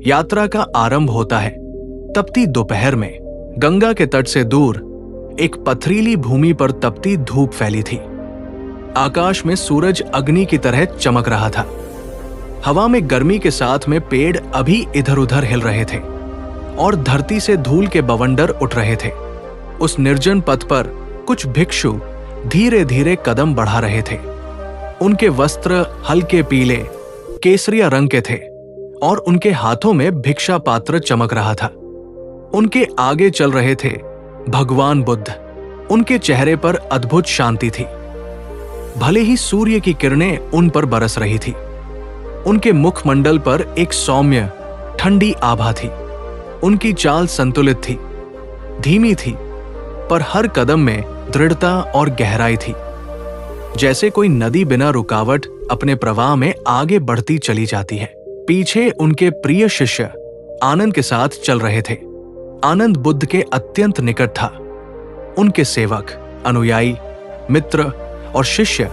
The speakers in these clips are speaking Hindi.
यात्रा का आरंभ होता है। तपती दोपहर में गंगा के तट से दूर एक पथरीली भूमि पर तपती धूप फैली थी। आकाश में सूरज अग्नि की तरह चमक रहा था। हवा में गर्मी के साथ में पेड़ अभी इधर उधर हिल रहे थे और धरती से धूल के बवंडर उठ रहे थे। उस निर्जन पथ पर कुछ भिक्षु धीरे धीरे कदम बढ़ा रहे थे। उनके वस्त्र हल्के पीले केसरिया रंग के थे और उनके हाथों में भिक्षा पात्र चमक रहा था। उनके आगे चल रहे थे भगवान बुद्ध। उनके चेहरे पर अद्भुत शांति थी। भले ही सूर्य की किरणें उन पर बरस रही थी, उनके मुखमंडल पर एक सौम्य ठंडी आभा थी। उनकी चाल संतुलित थी, धीमी थी, पर हर कदम में दृढ़ता और गहराई थी। जैसे कोई नदी बिना रुकावट अपने प्रवाह में आगे बढ़ती चली जाती है। पीछे उनके प्रिय शिष्य आनंद के साथ चल रहे थे। आनंद बुद्ध के अत्यंत निकट था। उनके सेवक, अनुयायी, मित्र और शिष्य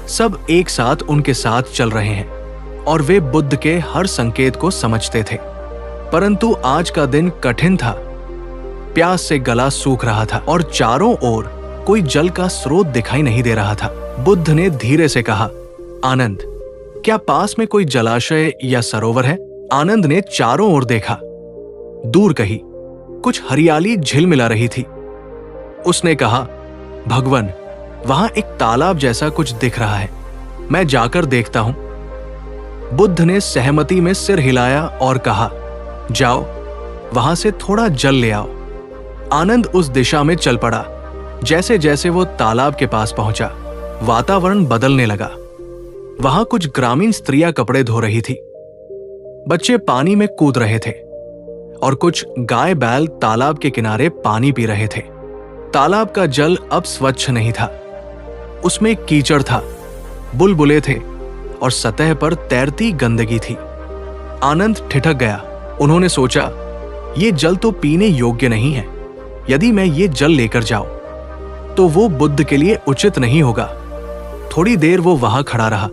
सब एक साथ उनके साथ चल रहे हैं और वे बुद्ध के हर संकेत को समझते थे। परंतु आज का दिन कठिन था। प्यास से गला सूख रहा था और चारों ओर कोई जल का स्रोत दिखाई नहीं दे रहा था। बुद्ध ने धीरे से कहा, आनंद, क्या पास में कोई जलाशय या सरोवर है? आनंद ने चारों ओर देखा। दूर कहीं कुछ हरियाली झिलमिला रही थी। उसने कहा, भगवन, वहां एक तालाब जैसा कुछ दिख रहा है, मैं जाकर देखता हूं। बुद्ध ने सहमति में सिर हिलाया और कहा, जाओ, वहां से थोड़ा जल ले आओ। आनंद उस दिशा में चल पड़ा। जैसे जैसे वो तालाब के पास पहुंचा, वातावरण बदलने लगा। वहां कुछ ग्रामीण स्त्रियां कपड़े धो रही थी, बच्चे पानी में कूद रहे थे और कुछ गाय बैल तालाब के किनारे पानी पी रहे थे। तालाब का जल अब स्वच्छ नहीं था, उसमें कीचड़ था, बुलबुले थे और सतह पर तैरती गंदगी थी। आनंद ठिठक गया। उन्होंने सोचा, ये जल तो पीने योग्य नहीं है। यदि मैं ये जल लेकर जाऊं तो वो बुद्ध के लिए उचित नहीं होगा। थोड़ी देर वो वहां खड़ा रहा।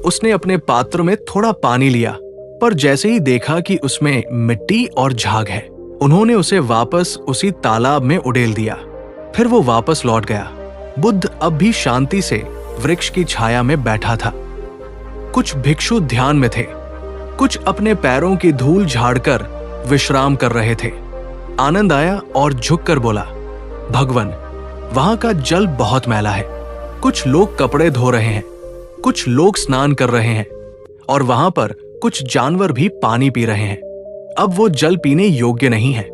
उसने अपने पात्र में थोड़ा पानी लिया, पर जैसे ही देखा कि उसमें मिट्टी और झाग है, उन्होंने उसे वापस उसी तालाब में उड़ेल दिया। फिर वो वापस लौट गया। बुद्ध अब भी शांति से वृक्ष की छाया में बैठा था। कुछ भिक्षु ध्यान में थे, कुछ अपने पैरों की धूल झाड़कर विश्राम कर रहे थे। आनंद आया और झुककर बोला, भगवन, वहां का जल बहुत मैला है। कुछ लोग कपड़े धो रहे हैं, कुछ लोग स्नान कर रहे हैं और वहां पर कुछ जानवर भी पानी पी रहे हैं। अब वो जल पीने योग्य नहीं है।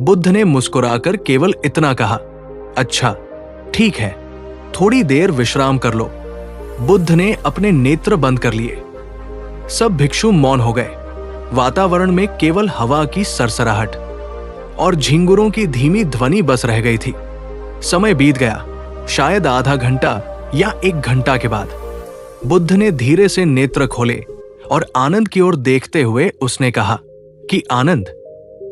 बुद्ध ने मुस्कुराकर केवल इतना कहा, अच्छा, ठीक है, थोड़ी देर विश्राम कर लो। बुद्ध ने अपने नेत्र बंद कर लिए। सब भिक्षु मौन हो गए। वातावरण में केवल हवा की सरसराहट और झिंगुरों की धीमी ध्वनि बस रह गई थी। समय बीत गया, शायद आधा घंटा या 1 घंटा के बाद बुद्ध ने धीरे से नेत्र खोले और आनंद की ओर देखते हुए उसने कहा कि आनंद,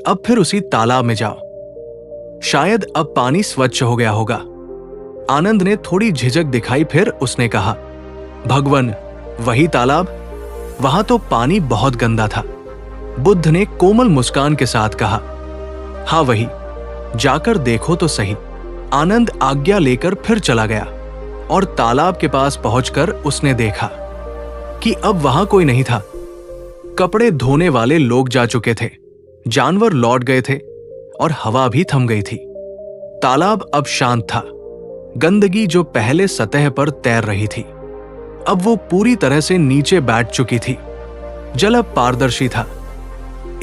अब फिर उसी तालाब में जाओ। शायद अब पानी स्वच्छ हो गया होगा। आनंद ने थोड़ी झिझक दिखाई, फिर उसने कहा, भगवन, वही तालाब? वहां तो पानी बहुत गंदा था। बुद्ध ने कोमल मुस्कान के साथ कहा, हाँ वही, जाकर देखो तो सही। आनंद आज्ञा लेकर फिर चला गया और तालाब के पास पहुंचकर उसने देखा कि अब वहां कोई नहीं था। कपड़े धोने वाले लोग जा चुके थे, जानवर लौट गए थे और हवा भी थम गई थी। तालाब अब शांत था। गंदगी जो पहले सतह पर तैर रही थी, अब वो पूरी तरह से नीचे बैठ चुकी थी। जल अब पारदर्शी था,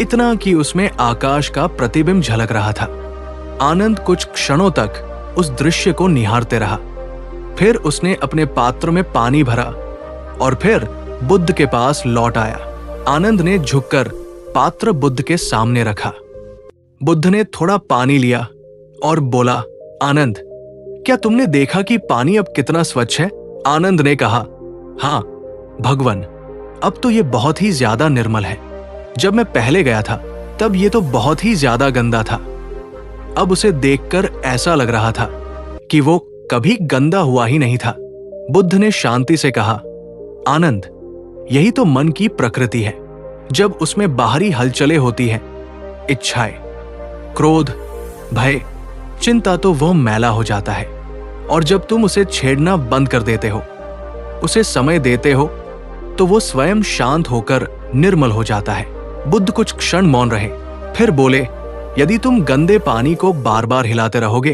इतना कि उसमें आकाश का प्रतिबिंब झलक रहा था। आनंद कुछ क्षणों तक उस दृश्य को निहारते रहा। फिर उसने अपने पात्र में पानी भरा और फिर बुद्ध के पास लौट आया। आनंद ने झुककर पात्र बुद्ध के सामने रखा। बुद्ध ने थोड़ा पानी लिया और बोला, आनंद, क्या तुमने देखा कि पानी अब कितना स्वच्छ है? आनंद ने कहा, हाँ भगवन, अब तो ये बहुत ही ज्यादा निर्मल है। जब मैं पहले गया था तब ये तो बहुत ही ज्यादा गंदा था। अब उसे देखकर ऐसा लग रहा था कि वो कभी गंदा हुआ ही नहीं था। बुद्ध ने शांति से कहा, आनंद, यही तो मन की प्रकृति है। जब उसमें बाहरी हलचलें होती हैं, इच्छाएं, क्रोध, भय, चिंता, तो वह मैला हो जाता है। और जब तुम उसे छेड़ना बंद कर देते हो, उसे समय देते हो, तो वो स्वयं शांत होकर निर्मल हो जाता है। बुद्ध कुछ क्षण मौन रहे, फिर बोले, यदि तुम गंदे पानी को बार बार हिलाते रहोगे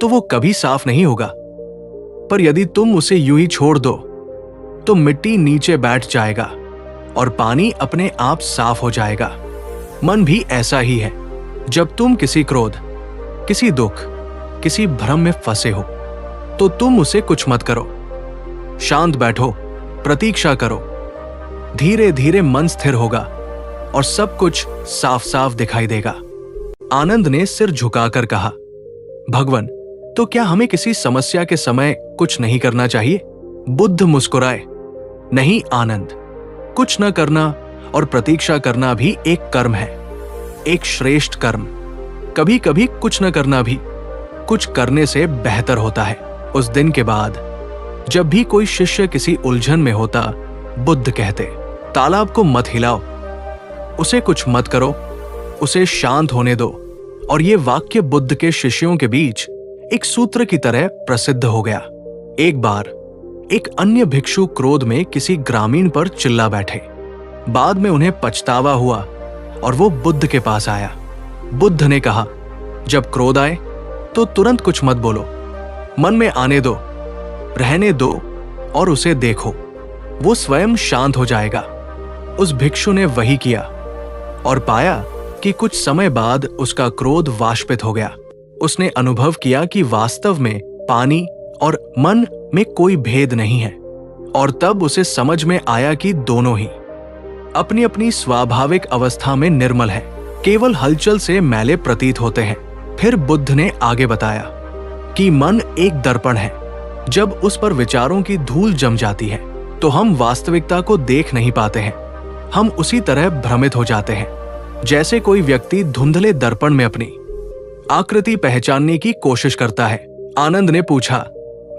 तो वो कभी साफ नहीं होगा, पर यदि तुम उसे यूं ही छोड़ दो तो मिट्टी नीचे बैठ जाएगा और पानी अपने आप साफ हो जाएगा। मन भी ऐसा ही है। जब तुम किसी क्रोध, किसी दुख, किसी भ्रम में फंसे हो तो तुम उसे कुछ मत करो, शांत बैठो, प्रतीक्षा करो। धीरे धीरे मन स्थिर होगा और सब कुछ साफ साफ दिखाई देगा। आनंद ने सिर झुकाकर कहा, भगवान, तो क्या हमें किसी समस्या के समय कुछ नहीं करना चाहिए? बुद्ध मुस्कुराए, नहीं आनंद, कुछ न करना और प्रतीक्षा करना भी एक कर्म है, एक श्रेष्ठ कर्म। कभी कभी कुछ न करना भी कुछ करने से बेहतर होता है। उस दिन के बाद जब भी कोई शिष्य किसी उलझन में होता, बुद्ध कहते, तालाब को मत हिलाओ, उसे कुछ मत करो, उसे शांत होने दो। और ये वाक्य बुद्ध के शिष्यों के बीच एक सूत्र की तरह प्रसिद्ध हो गया। एक बार एक अन्य भिक्षु क्रोध में किसी ग्रामीण पर चिल्ला बैठे। बाद में उन्हें पछतावा हुआ और वो बुद्ध के पास आया। बुद्ध ने कहा, जब क्रोध आए तो तुरंत कुछ मत बोलो, मन में आने दो, रहने दो और उसे देखो, वो स्वयं शांत हो जाएगा। उस भिक्षु ने वही किया और पाया कि कुछ समय बाद उसका क्रोध वाष्पित हो गया। उसने अनुभव किया कि वास्तव में पानी और मन में कोई भेद नहीं है। और तब उसे समझ में आया कि दोनों ही अपनी अपनी स्वाभाविक अवस्था में निर्मल है, केवल हलचल से मैले प्रतीत होते हैं। फिर बुद्ध ने आगे बताया कि मन एक दर्पण है। जब उस पर विचारों की धूल जम जाती है तो हम वास्तविकता को देख नहीं पाते हैं। हम उसी तरह भ्रमित हो जाते हैं जैसे कोई व्यक्ति धुंधले दर्पण में अपनी आकृति पहचानने की कोशिश करता है। आनंद ने पूछा,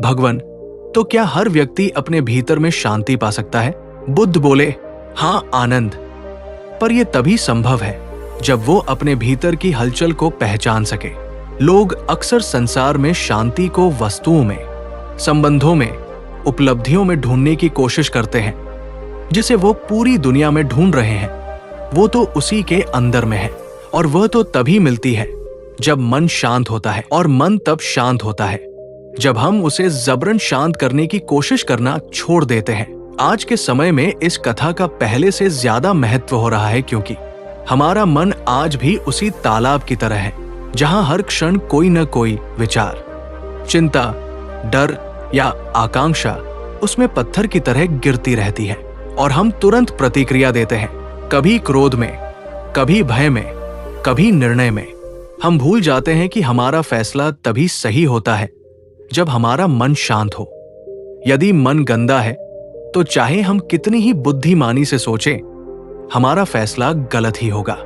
भगवान, तो क्या हर व्यक्ति अपने भीतर में शांति पा सकता है? बुद्ध बोले, हाँ आनंद, पर यह तभी संभव है जब वो अपने भीतर की हलचल को पहचान सके। लोग अक्सर संसार में शांति को वस्तुओं में, संबंधों में, उपलब्धियों में ढूंढने की कोशिश करते हैं। जिसे वो पूरी दुनिया में ढूंढ रहे हैं वो तो उसी के अंदर में है, और वह तो तभी मिलती है जब मन शांत होता है। और मन तब शांत होता है जब हम उसे जबरन शांत करने की कोशिश करना छोड़ देते हैं। आज के समय में इस कथा का पहले से ज्यादा महत्व हो रहा है, क्योंकि हमारा मन आज भी उसी तालाब की तरह है जहां हर क्षण कोई न कोई विचार, चिंता, डर या आकांक्षा उसमें पत्थर की तरह गिरती रहती है और हम तुरंत प्रतिक्रिया देते हैं, कभी क्रोध में, कभी भय में, कभी निर्णय में। हम भूल जाते हैं कि हमारा फैसला तभी सही होता है जब हमारा मन शांत हो। यदि मन गंदा है तो चाहे हम कितनी ही बुद्धिमानी से सोचें, हमारा फैसला गलत ही होगा,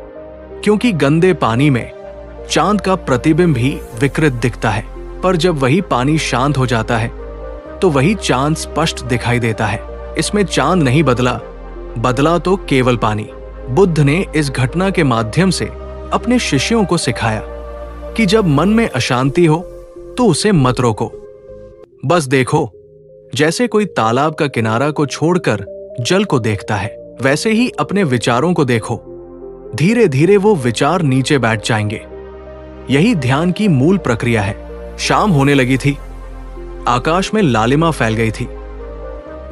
क्योंकि गंदे पानी में चांद का प्रतिबिंब भी विकृत दिखता है। पर जब वही पानी शांत हो जाता है तो वही चांद स्पष्ट दिखाई देता है। इसमें चांद नहीं बदला, बदला तो केवल पानी। बुद्ध ने इस घटना के माध्यम से अपने शिष्यों को सिखाया कि जब मन में अशांति हो तो उसे मत रोको, बस देखो। जैसे कोई तालाब का किनारा को छोड़कर जल को देखता है, वैसे ही अपने विचारों को देखो। धीरे धीरे वो विचार नीचे बैठ जाएंगे। यही ध्यान की मूल प्रक्रिया है। शाम होने लगी थी, आकाश में लालिमा फैल गई थी।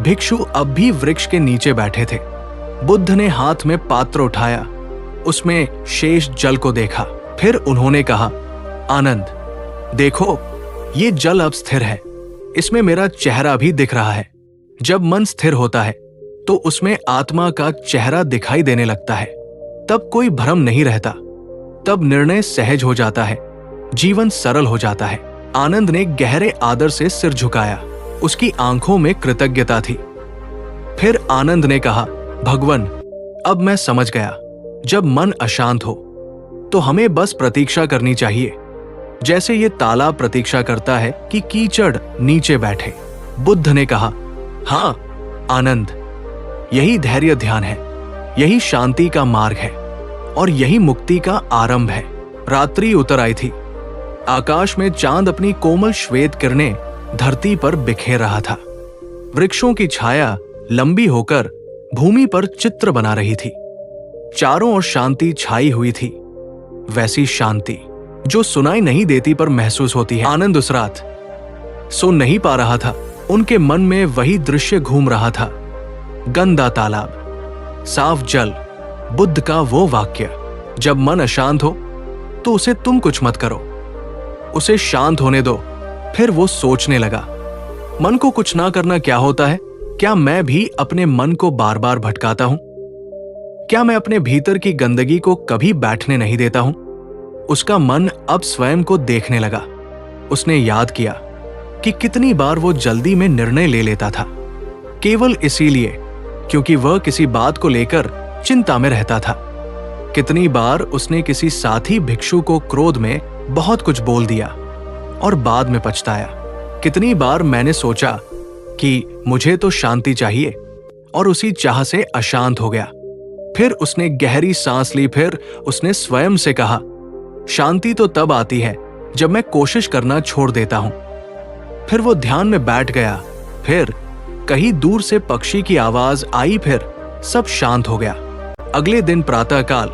भिक्षु अब भी वृक्ष के नीचे बैठे थे। बुद्ध ने हाथ में पात्र उठाया, उसमें शेष जल को देखा। फिर उन्होंने कहा, आनंद, देखो, ये जल अब स्थिर है, इसमें मेरा चेहरा भी दिख रहा है। जब मन स्थिर होता है तो उसमें आत्मा का चेहरा दिखाई देने लगता है। तब कोई भ्रम नहीं रहता, तब निर्णय सहज हो जाता है, जीवन सरल हो जाता है। आनंद ने गहरे आदर से सिर झुकाया, उसकी आंखों में कृतज्ञता थी। फिर आनंद ने कहा, भगवान, अब मैं समझ गया, जब मन अशांत हो तो हमें बस प्रतीक्षा करनी चाहिए, जैसे ये तालाब प्रतीक्षा करता है कि कीचड़ नीचे बैठे। बुद्ध ने कहा, हाँ आनंद, यही धैर्य ध्यान है, यही शांति का मार्ग है और यही मुक्ति का आरंभ है। रात्रि उतर आई थी। आकाश में चांद अपनी कोमल श्वेत किरणें धरती पर बिखेर रहा था। वृक्षों की छाया लंबी होकर भूमि पर चित्र बना रही थी। चारों ओर शांति छाई हुई थी, वैसी शांति जो सुनाई नहीं देती पर महसूस होती है। आनंद उस रात सो नहीं पा रहा था। उनके मन में वही दृश्य घूम रहा था। गंदा तालाब, साफ जल, बुद्ध का वो वाक्य, जब मन अशांत हो तो उसे तुम कुछ मत करो, उसे शांत होने दो। फिर वो सोचने लगा, मन को कुछ ना करना क्या होता है? क्या मैं भी अपने मन को बार बार भटकाता हूं? क्या मैं अपने भीतर की गंदगी को कभी बैठने नहीं देता हूं? उसका मन अब स्वयं को देखने लगा। उसने याद किया कि कितनी बार वो जल्दी में निर्णय ले लेता था, केवल इसीलिए क्योंकि वह किसी बात को लेकर चिंता में रहता था। कितनी बार उसने किसी साथी भिक्षु को क्रोध में बहुत कुछ बोल दिया और बाद में पछताया। कितनी बार मैंने सोचा कि मुझे तो शांति चाहिए और उसी चाह से अशांत हो गया। फिर उसने गहरी सांस ली। फिर उसने स्वयं से कहा, शांति तो तब आती है जब मैं कोशिश करना छोड़ देता हूं। फिर वो ध्यान में बैठ गया। फिर कहीं दूर से पक्षी की आवाज आई। फिर सब शांत हो गया। अगले दिन प्रातःकाल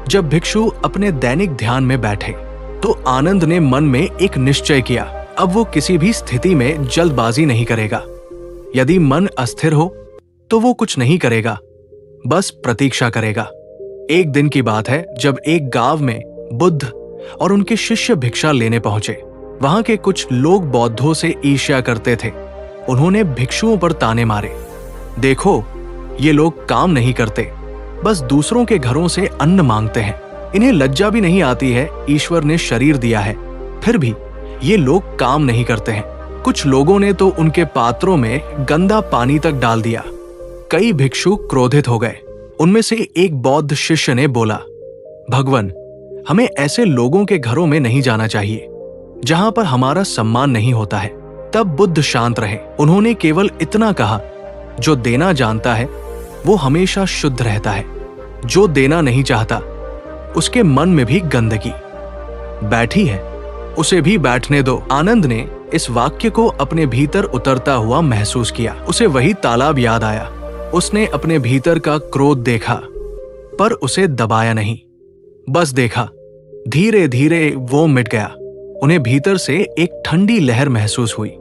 जब भिक्षु अपने दैनिक ध्यान में बैठे तो आनंद ने मन में एक निश्चय किया। अब वो किसी भी स्थिति में जल्दबाजी नहीं करेगा। यदि मन अस्थिर हो तो वो कुछ नहीं करेगा, बस प्रतीक्षा करेगा। एक दिन की बात है जब एक गांव में बुद्ध और उनके शिष्य भिक्षा लेने पहुंचे। वहां के कुछ लोग बौद्धों से ईर्ष्या करते थे। उन्होंने भिक्षुओं पर ताने मारे, देखो ये लोग काम नहीं करते, बस दूसरों के घरों से अन्न मांगते हैं। इन्हें लज्जा भी नहीं आती है, ईश्वर ने शरीर दिया है, फिर भी ये लोग काम नहीं करते हैं। कुछ लोगों ने तो उनके पात्रों में गंदा पानी तक डाल दिया। कई भिक्षु क्रोधित हो गए। उनमें से एक बौद्ध शिष्य ने बोला, भगवान, हमें ऐसे लोगों के घरों में नहीं जाना चाहिए जहां पर हमारा सम्मान नहीं होता है। तब बुद्ध शांत रहे। उन्होंने केवल इतना कहा, जो देना जानता है वो हमेशा शुद्ध रहता है, जो देना नहीं चाहता उसके मन में भी गंदगी बैठी है, उसे भी बैठने दो। आनंद ने इस वाक्य को अपने भीतर उतरता हुआ महसूस किया। उसे वही तालाब याद आया। उसने अपने भीतर का क्रोध देखा पर उसे दबाया नहीं, बस देखा। धीरे धीरे वो मिट गया। उन्हें भीतर से एक ठंडी लहर महसूस हुई,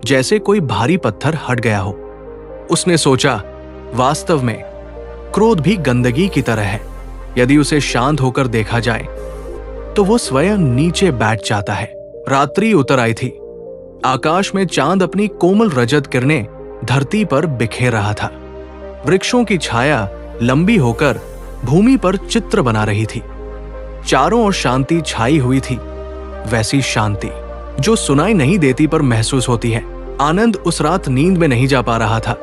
जैसे कोई भारी पत्थर हट गया हो। उसने सोचा, वास्तव में क्रोध भी गंदगी की तरह है। यदि उसे शांत होकर देखा जाए तो वो स्वयं नीचे बैठ जाता है। रात्रि उतर आई थी। आकाश में चांद अपनी कोमल रजत किरणें धरती पर बिखेर रहा था। वृक्षों की छाया लंबी होकर भूमि पर चित्र बना रही थी। चारों ओर शांति छाई हुई थी, वैसी शांति जो सुनाई नहीं देती पर महसूस होती है। आनंद उस रात नींद में नहीं जा पा रहा था।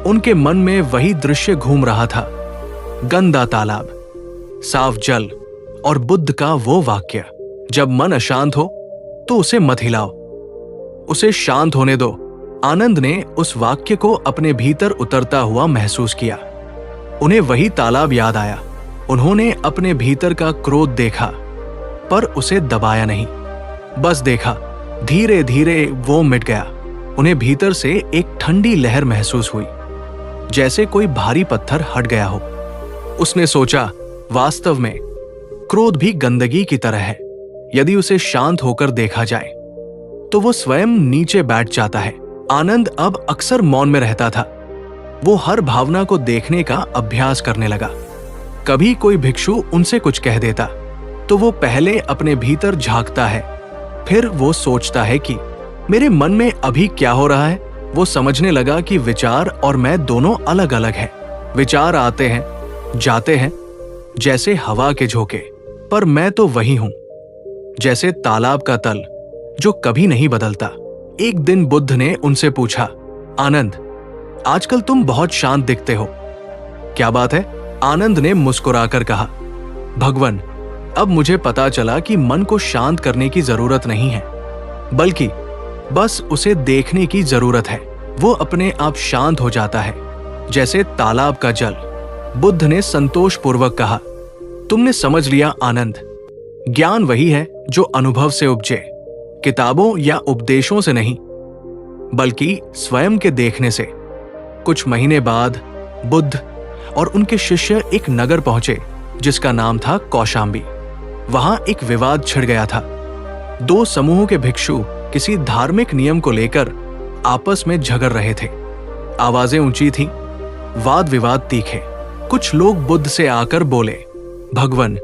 उनके मन में वही दृश्य घूम रहा था। गंदा तालाब, साफ जल और बुद्ध का वो वाक्य, जब मन अशांत हो तो उसे मत हिलाओ, उसे शांत होने दो। आनंद ने उस वाक्य को अपने भीतर उतरता हुआ महसूस किया। उन्हें वही तालाब याद आया। उन्होंने अपने भीतर का क्रोध देखा पर उसे दबाया नहीं, बस देखा। धीरे धीरे वो मिट गया। उन्हें भीतर से एक ठंडी लहर महसूस हुई, जैसे कोई भारी पत्थर हट गया हो। उसने सोचा, वास्तव में क्रोध भी गंदगी की तरह है। यदि उसे शांत होकर देखा जाए तो वो स्वयं नीचे बैठ जाता है। आनंद अब अक्सर मौन में रहता था। वो हर भावना को देखने का अभ्यास करने लगा। कभी कोई भिक्षु उनसे कुछ कह देता तो वो पहले अपने भीतर झांकता है, फिर वो सोचता है कि मेरे मन में अभी क्या हो रहा है। वो समझने लगा कि विचार और मैं दोनों अलग अलग हैं। विचार आते हैं, जाते हैं जैसे हवा के झोंके, पर मैं तो वही हूं, जैसे तालाब का तल जो कभी नहीं बदलता। एक दिन बुद्ध ने उनसे पूछा, आनंद, आजकल तुम बहुत शांत दिखते हो, क्या बात है? आनंद ने मुस्कुराकर कहा, भगवान, अब मुझे पता चला कि मन को शांत करने की जरूरत नहीं है, बल्कि बस उसे देखने की जरूरत है। वो अपने आप शांत हो जाता है, जैसे तालाब का जल। बुद्ध ने संतोषपूर्वक कहा, तुमने समझ लिया आनंद। ज्ञान वही है जो अनुभव से उपजे, किताबों या उपदेशों से नहीं, बल्कि स्वयं के देखने से। कुछ महीने बाद बुद्ध और उनके शिष्य एक नगर पहुंचे जिसका नाम था कौशाम्बी। वहां एक विवाद छिड़ गया था। दो समूहों के भिक्षु किसी धार्मिक नियम को लेकर आपस में झगड़ रहे थे। आवाजें ऊंची थीं, वाद विवाद तीखे। कुछ लोग बुद्ध से आकर बोले, भगवान,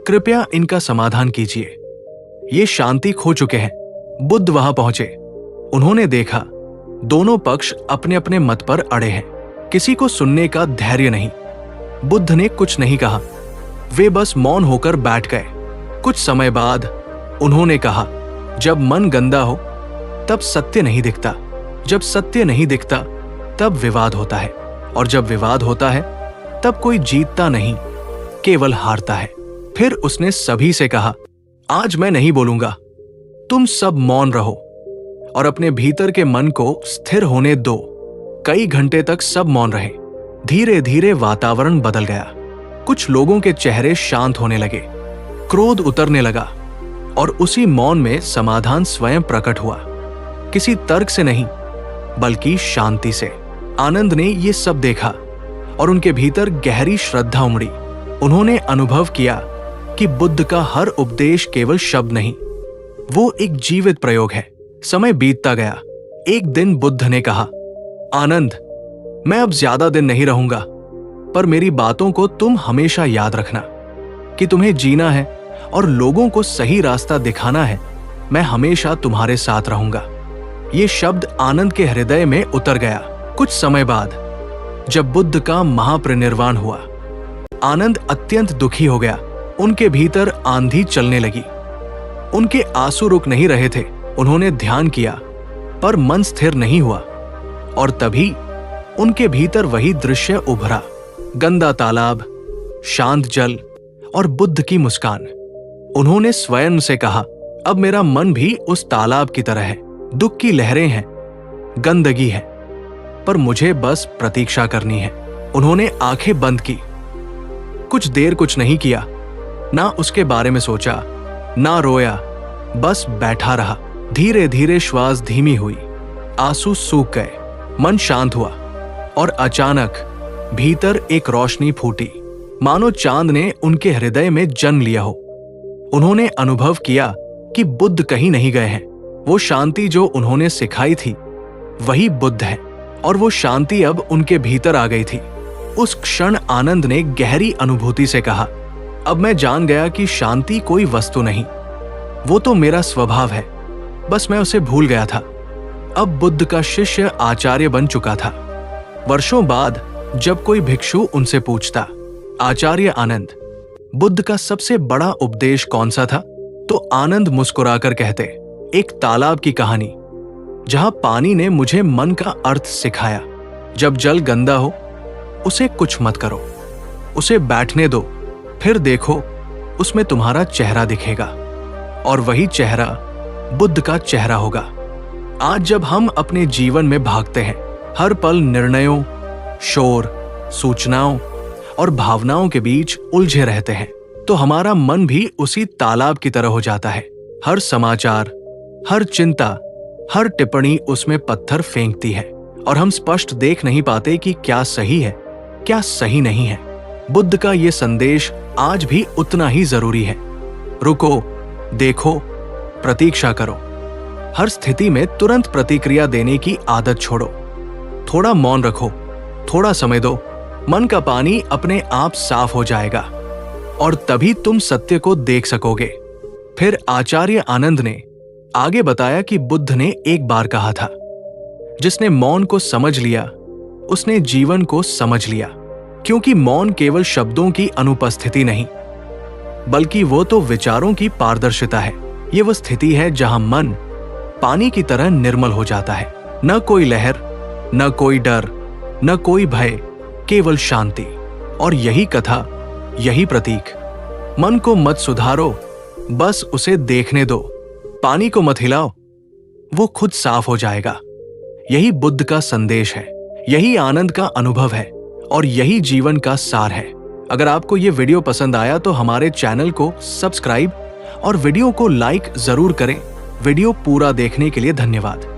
कृपया इनका समाधान कीजिए, ये शांति खो चुके हैं। बुद्ध वहां पहुंचे। उन्होंने देखा दोनों पक्ष अपने अपने मत पर अड़े हैं, किसी को सुनने का धैर्य नहीं। बुद्ध ने कुछ नहीं कहा, वे बस मौन होकर बैठ गए। कुछ समय बाद उन्होंने कहा, जब मन गंदा हो तब सत्य नहीं दिखता, जब सत्य नहीं दिखता तब विवाद होता है, और जब विवाद होता है तब कोई जीतता नहीं, केवल हारता है। फिर उसने सभी से कहा, आज मैं नहीं बोलूंगा, तुम सब मौन रहो और अपने भीतर के मन को स्थिर होने दो। कई घंटे तक सब मौन रहे। धीरे धीरे वातावरण बदल गया। कुछ लोगों के चेहरे शांत होने लगे, क्रोध उतरने लगा, और उसी मौन में समाधान स्वयं प्रकट हुआ, किसी तर्क से नहीं बल्कि शांति से। आनंद ने ये सब देखा और उनके भीतर गहरी श्रद्धा उमड़ी। उन्होंने अनुभव किया कि बुद्ध का हर उपदेश केवल शब्द नहीं, वो एक जीवित प्रयोग है। समय बीतता गया। एक दिन बुद्ध ने कहा, आनंद, मैं अब ज्यादा दिन नहीं रहूंगा, पर मेरी बातों को तुम हमेशा याद रखना कि तुम्हें जीना है और लोगों को सही रास्ता दिखाना है। मैं हमेशा तुम्हारे साथ रहूंगा। ये शब्द आनंद के हृदय में उतर गया। कुछ समय बाद जब बुद्ध का महापरिनिर्वाण हुआ, आनंद अत्यंत दुखी हो गया। उनके भीतर आंधी चलने लगी। उनके आंसू रुक नहीं रहे थे। उन्होंने ध्यान किया पर मन स्थिर नहीं हुआ, और तभी उनके भीतर वही दृश्य उभरा, गंदा तालाब, शांत जल और बुद्ध की मुस्कान। उन्होंने स्वयं से कहा, अब मेरा मन भी उस तालाब की तरह है। दुख की लहरें हैं, गंदगी है, पर मुझे बस प्रतीक्षा करनी है। उन्होंने आंखें बंद की। कुछ देर कुछ नहीं किया, ना उसके बारे में सोचा, ना रोया, बस बैठा रहा। धीरे धीरे श्वास धीमी हुई, आंसू सूख गए, मन शांत हुआ, और अचानक भीतर एक रोशनी फूटी, मानो चांद ने उनके हृदय में जन्म लिया हो। उन्होंने अनुभव किया कि बुद्ध कहीं नहीं गए हैं। वो शांति जो उन्होंने सिखाई थी वही बुद्ध है, और वो शांति अब उनके भीतर आ गई थी। उस क्षण आनंद ने गहरी अनुभूति से कहा, अब मैं जान गया कि शांति कोई वस्तु नहीं, वो तो मेरा स्वभाव है, बस मैं उसे भूल गया था। अब बुद्ध का शिष्य आचार्य बन चुका था। वर्षों बाद जब कोई भिक्षु उनसे पूछता, आचार्य आनंद, बुद्ध का सबसे बड़ा उपदेश कौन सा था? तो आनंद मुस्कुराकर कहते, एक तालाब की कहानी, जहां पानी ने मुझे मन का अर्थ सिखाया। जब जल गंदा हो उसे कुछ मत करो, उसे बैठने दो, फिर देखो उसमें तुम्हारा चेहरा दिखेगा, और वही चेहरा बुद्ध का चेहरा होगा। आज जब हम अपने जीवन में भागते हैं, हर पल निर्णयों, शोर, सूचनाओं और भावनाओं के बीच उलझे रहते हैं, तो हमारा मन भी उसी तालाब की तरह हो जाता है। हर समाचार, हर चिंता, हर टिप्पणी उसमें पत्थर फेंकती है, और हम स्पष्ट देख नहीं पाते कि क्या सही है, क्या सही नहीं है। बुद्ध का ये संदेश आज भी उतना ही जरूरी है। रुको, देखो, प्रतीक्षा करो। हर स्थिति में तुरंत प्रतिक्रिया देने की आदत छोड़ो। थोड़ा मौन रखो, थोड़ा समय दो, मन का पानी अपने आप साफ हो जाएगा, और तभी तुम सत्य को देख सकोगे। फिर आचार्य आनंद ने आगे बताया कि बुद्ध ने एक बार कहा था, जिसने मौन को समझ लिया उसने जीवन को समझ लिया, क्योंकि मौन केवल शब्दों की अनुपस्थिति नहीं, बल्कि वो तो विचारों की पारदर्शिता है। ये वो स्थिति है जहां मन पानी की तरह निर्मल हो जाता है। न कोई लहर, न कोई डर, न कोई भय, केवल शांति। और यही कथा, यही प्रतीक। मन को मत सुधारो, बस उसे देखने दो। पानी को मत हिलाओ, वो खुद साफ हो जाएगा। यही बुद्ध का संदेश है, यही आनंद का अनुभव है, और यही जीवन का सार है। अगर आपको ये वीडियो पसंद आया तो हमारे चैनल को सब्सक्राइब और वीडियो को लाइक जरूर करें। वीडियो पूरा देखने के लिए धन्यवाद।